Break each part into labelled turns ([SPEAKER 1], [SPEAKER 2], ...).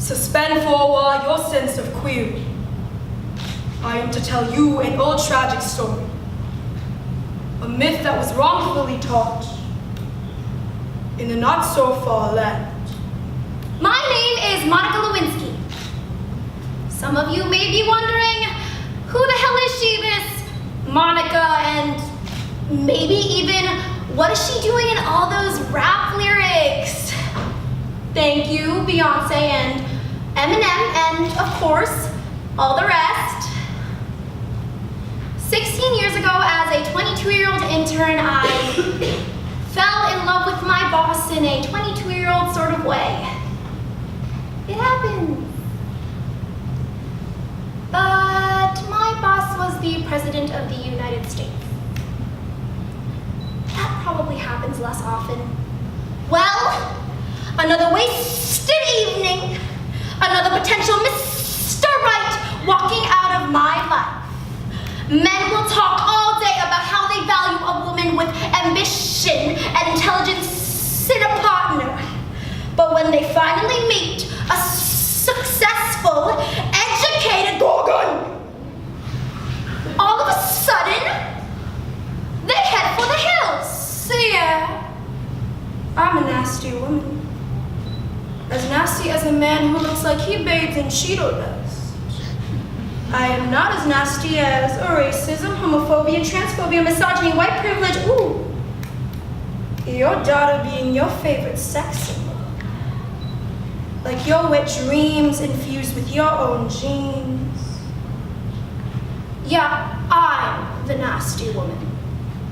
[SPEAKER 1] Suspend for a while your sense of query. I am to tell you an old tragic story, a myth that was wrongfully taught in the not-so-far land.
[SPEAKER 2] My name is Monica Lewinsky. Some of you may be wondering, who the hell is she, this Monica, and maybe even what is she doing in all those rap lyrics? Thank you, Beyonce and Eminem, and of course, all the rest. 16 years ago, as a 22-year-old intern, I fell in love with my boss in a 22-year-old sort of way. It happens. But my boss was the President of the United States. That probably happens less often. Well, another wasted evening, another potential Mr. Right walking out of my life. Men will talk all day about how they value a woman with ambition and intelligence in a partner. But when they finally meet a successful, educated gorgon, all of a sudden, they head for the hills.
[SPEAKER 1] So yeah, I'm a nasty woman. As nasty as a man who looks like he bathes in Cheeto dust. I am not as nasty as racism, homophobia, transphobia, misogyny, white privilege, ooh. Your daughter being your favorite sex symbol. Like your wet dreams infused with your own genes. Yeah, I'm the nasty woman.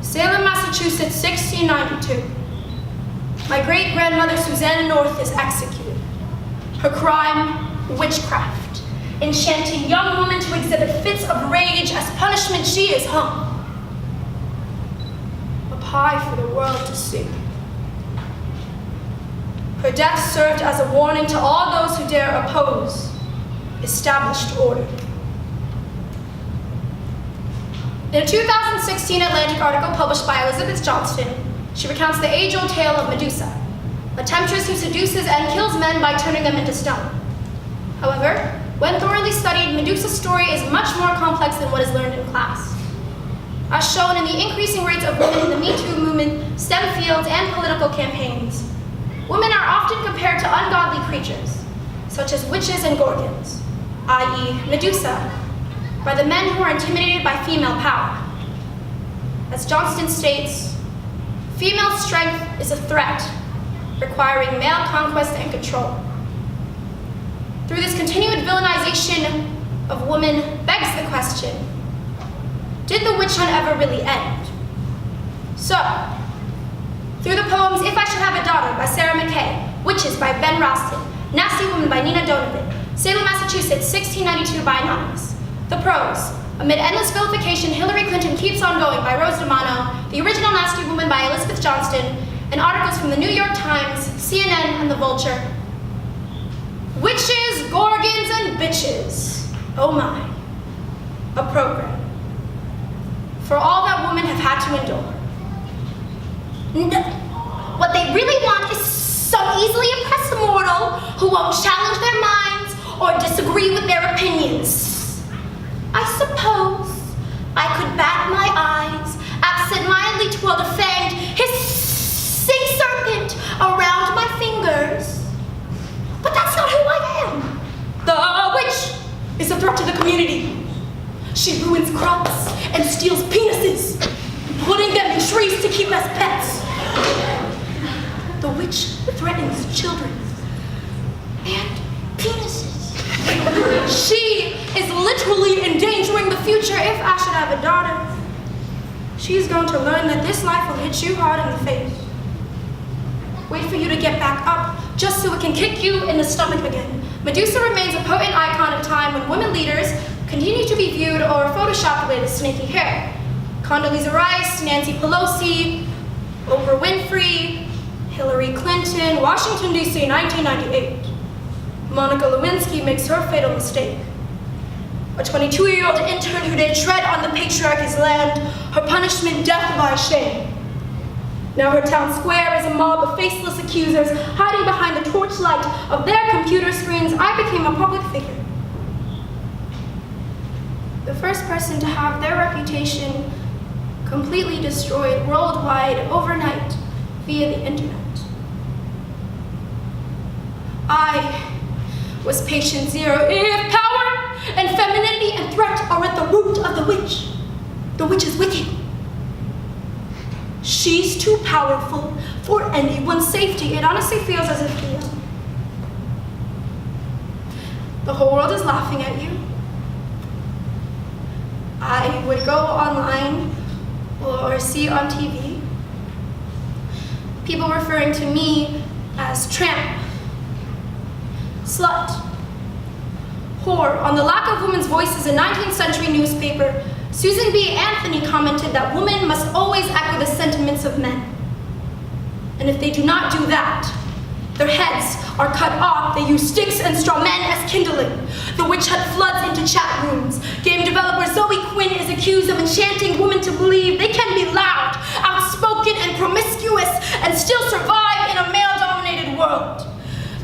[SPEAKER 1] Salem, Massachusetts, 1692. My great-grandmother, Susanna North, is executed. Her crime, witchcraft. Enchanting young woman to exhibit fits of rage as punishment, she is hung. A pie for the world to see. Her death served as a warning to all those who dare oppose established order. In a 2016 Atlantic article published by Elizabeth Johnston, she recounts the age-old tale of Medusa, a temptress who seduces and kills men by turning them into stone. However, when thoroughly studied, Medusa's story is much more complex than what is learned in class. As shown in the increasing rates of women in the Me Too movement, STEM fields, and political campaigns, women are often compared to ungodly creatures, such as witches and gorgons, i.e. Medusa, by the men who are intimidated by female power. As Johnston states, female strength is a threat, requiring male conquest and control. Through this continued villainization of women begs the question, did the witch hunt ever really end? So, through the poems If I Should Have a Daughter by Sarah McKay, Witches by Ben Ralston, Nasty Woman by Nina Donovan, Salem, Massachusetts, 1692 by Anonymous. The prose, amid endless vilification, Hillary Clinton Keeps on Going by Rose DeMano, The Original Nasty Woman by Elizabeth Johnston, and articles from the New York Times, CNN, and The Vulture. Witches, gorgons, and bitches. Oh my. A program. For all that women have had to endure. What they really want is some easily impressed mortal who won't challenge their minds or disagree with their opinions. I suppose I could bat my eyes absent-mindedly toward a fanged, hissing serpent around my fingers. But that's not who I am. The witch is a threat to the community. She ruins crops and steals penises, putting them in trees to keep as pets. The witch threatens children and penises. She is literally endangering the future if I should have a daughter. She's going to learn that this life will hit you hard in the face. Wait for you to get back up, just so it can kick you in the stomach again. Medusa remains a potent icon of time when women leaders continue to be viewed or photoshopped with snaky hair. Condoleezza Rice, Nancy Pelosi, Oprah Winfrey, Hillary Clinton, Washington, D.C., 1998. Monica Lewinsky makes her fatal mistake. A 22-year-old intern who did tread on the patriarchy's land, her punishment death by shame.
[SPEAKER 3] Now her town square is a mob of faceless accusers hiding behind the torchlight of their computer screens. I became a public figure. The first person to have their reputation completely destroyed worldwide overnight via the internet. I was patient zero. If power and femininity and threat are at the root of the witch is wicked. She's too powerful for anyone's safety. It honestly feels as if the whole world is laughing at you. I would go online or see on TV people referring to me as tramp, slut, whore. On the lack of women's voices in 19th century newspaper, Susan B. Anthony commented that women must always echo the sentiments of men. And if they do not do that, their heads are cut off. They use sticks and straw men as kindling. The witch hunt floods into chat rooms. Game developer Zoe Quinn is accused of enchanting women to believe they can be loud, outspoken, and promiscuous and still survive in a male-dominated world.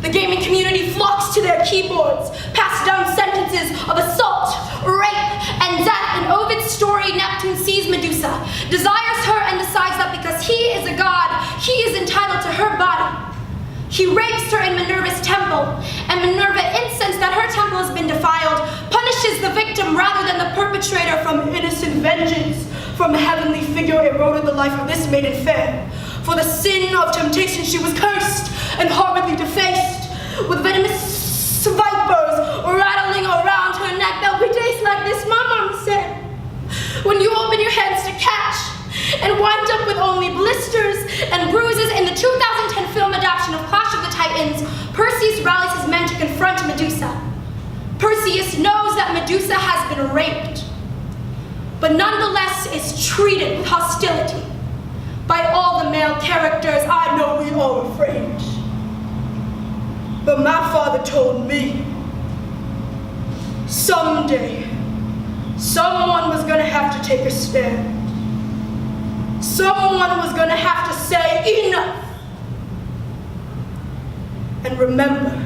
[SPEAKER 3] The gaming community flocks to their keyboards, pass down sentences of assault, rape, and death. In Ovid's story, Neptune sees Medusa, desires her, and decides that because he is a god, he is entitled to her body. He rapes her in Minerva's temple, and Minerva, incensed that her temple has been defiled, punishes the victim rather than the perpetrator from innocent vengeance. From a heavenly figure eroded the life of this maiden fair. For the sin of temptation she was cursed and horribly defaced, with venomous vipers rattling around her neck. There'll be days like this, my mom said, when you open your hands to catch and wind up with only blisters and bruises. In the 2010 film adaptation of Clash of the Titans, Perseus rallies his men to confront Medusa. Perseus knows that Medusa has been raped, but nonetheless is treated with hostility by all the male characters. I know we are afraid, but my father told me someday someone was gonna have to take a stand. Someone was gonna have to say enough. And remember,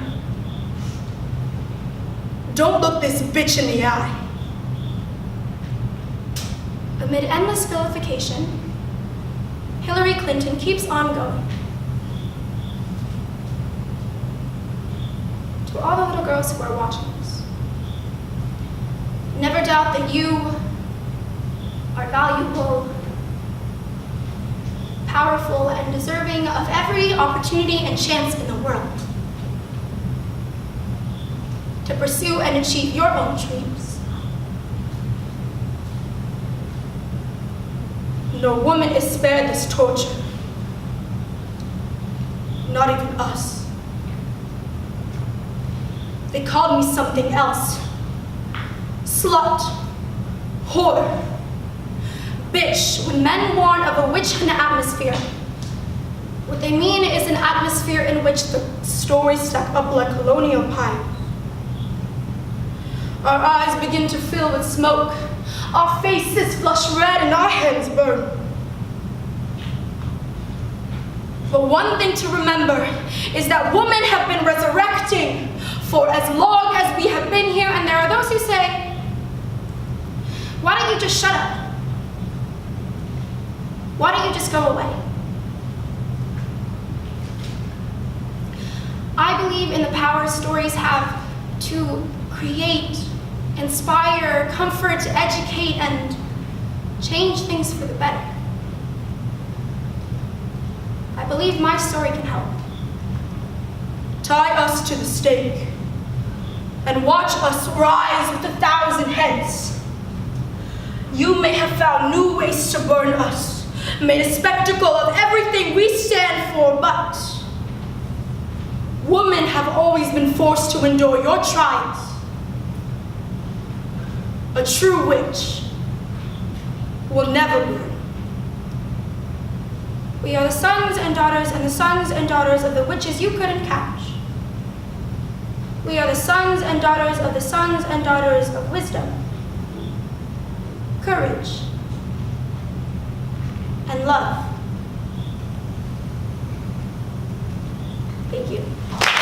[SPEAKER 3] don't look this bitch in the eye.
[SPEAKER 1] Amid endless vilification, Hillary Clinton keeps on going. To all the little girls who are watching this, never doubt that you are valuable, powerful, and deserving of every opportunity and chance in the world to pursue and achieve your own dreams.
[SPEAKER 3] No woman is spared this torture. Not even us. They called me something else. Slut, whore, bitch.
[SPEAKER 1] When men warn of a witch hunt atmosphere, what they mean is an atmosphere in which the
[SPEAKER 3] Stories stack up like colonial pie. Our eyes begin to fill with smoke. Our faces flush red and our hands burn. But one thing to remember is that women have been resurrecting for as long as we have been here.
[SPEAKER 1] and there are those who say, why don't you just shut up? Why don't you just go away? I believe in the power stories have to create, inspire, comfort, educate, and change things for the better. I believe my story can help.
[SPEAKER 3] Tie us to the stake and watch us rise with 1,000 heads. You may have found new ways to burn us, made a spectacle of everything we stand for, but women have always been forced to endure your trials. A true witch will never burn.
[SPEAKER 1] We are the sons and daughters and the sons and daughters of the witches you couldn't catch. We are the sons and daughters of the sons and daughters of wisdom, courage, and love.
[SPEAKER 3] Thank you.